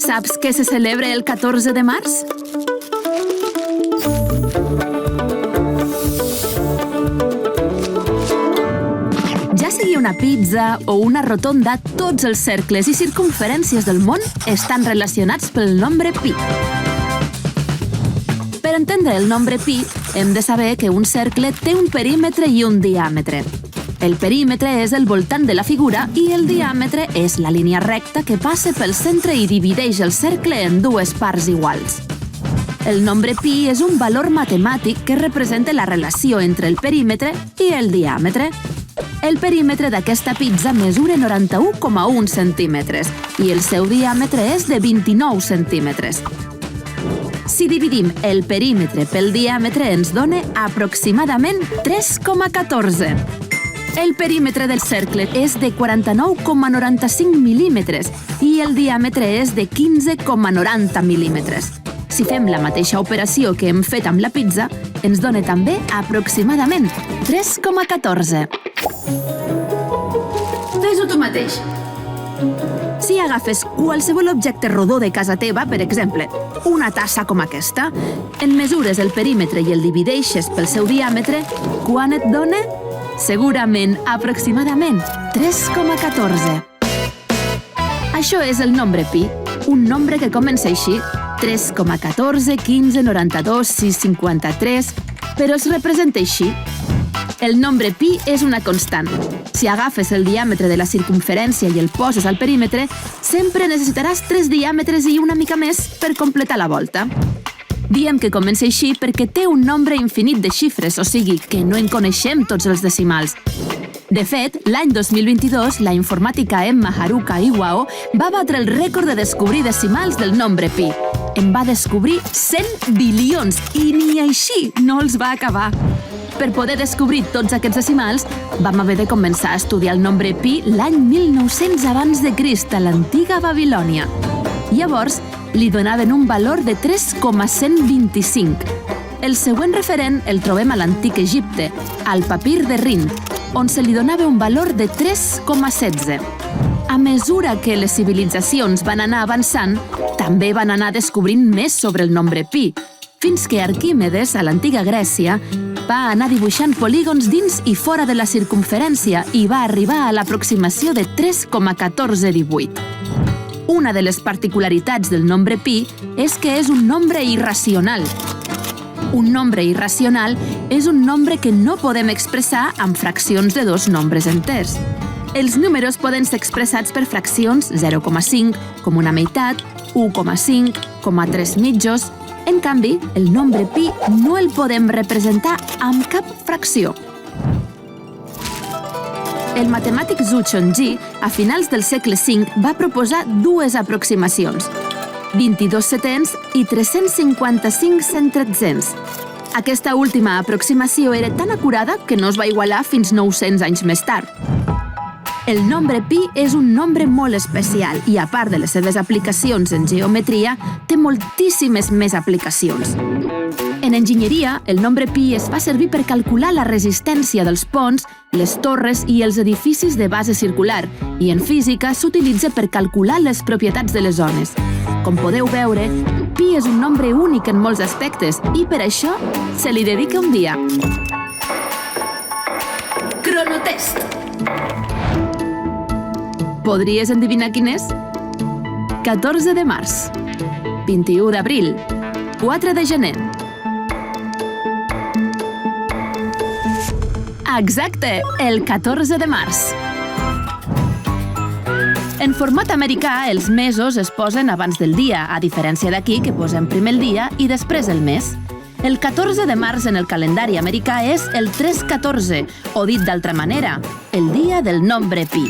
Saps què se celebra el 14 de març? Ja sigui una pizza o una rotonda, tots els cercles i circumferències del món estan relacionats pel nombre pi. Per entendre el nombre pi, hem de saber que un cercle té un perímetre i un diàmetre. El perímetre és el voltant de la figura i el diàmetre és la línia recta que passa pel centre i divideix el cercle en dues parts iguals. El nombre pi és un valor matemàtic que representa la relació entre el perímetre i el diàmetre. El perímetre d'aquesta pizza mesura 91,1 centímetres i el seu diàmetre és de 29 centímetres. Si dividim el perímetre pel diàmetre ens dona aproximadament 3,14. El perímetre del cercle és de 49,95 mil·límetres i el diàmetre és de 15,90 mil·límetres. Si fem la mateixa operació que hem fet amb la pizza, ens dona també aproximadament 3,14. Fes-ho tu mateix. Si agafes qualsevol objecte rodó de casa teva, per exemple, una tassa com aquesta, en mesures el perímetre i el divideixes pel seu diàmetre, quan et dona? Segurament, aproximadament, 3,14. Això és el nombre pi, un nombre que comença així, 3,14, 15, 92, 653, però es representa així. El nombre pi és una constant. Si agafes el diàmetre de la circumferència i el poses al perímetre, sempre necessitaràs 3 diàmetres i una mica més per completar la volta. Diem que comença així perquè té un nombre infinit de xifres, o sigui, que no en coneixem tots els decimals. De fet, l'any 2022, la informàtica Emma Haruka Iwao va batre el rècord de descobrir decimals del nombre pi. En va descobrir 100 bilions i ni així no els va acabar. Per poder descobrir tots aquests decimals, vam haver de començar a estudiar el nombre pi l'any 1900 abans de Crist a l'antiga Babilònia. Llavors, li donaven un valor de 3,125. El següent referent el trobem a l'antic Egipte, al papir de Rind, on se li donava un valor de 3,16. A mesura que les civilitzacions van anar avançant, també van anar descobrint més sobre el nombre pi, fins que Arquímedes, a l'antiga Grècia, va anar dibuixant polígons dins i fora de la circumferència i va arribar a l'aproximació de 3,1418. Una de les particularitats del nombre pi és que és un nombre irracional. Un nombre irracional és un nombre que no podem expressar amb fraccions de dos nombres enters. Els números poden ser expressats per fraccions 0,5, com una meitat, 1,5, com a 3 mitjos. En canvi, el nombre pi no el podem representar amb cap fracció. El matemàtic Zhu Chongji, a finals del segle V, va proposar dues aproximacions, 22 setens i 355 centretzens. Aquesta última aproximació era tan acurada que no es va igualar fins 900 anys més tard. El nombre pi és un nombre molt especial i, a part de les seves aplicacions en geometria, té moltíssimes més aplicacions. En enginyeria, el nombre pi es fa servir per calcular la resistència dels ponts, les torres i els edificis de base circular, i en física s'utilitza per calcular les propietats de les ones. Com podeu veure, pi és un nombre únic en molts aspectes i per això se li dedica un dia. Cronotest! Podries endevinar quin és? 14 de març, 21 d'abril, 4 de gener. Exacte, el 14 de març. En format americà, els mesos es posen abans del dia, a diferència d'aquí, que posem primer el dia i després el mes. El 14 de març en el calendari americà és el 314, o dit d'altra manera, el dia del nombre pi.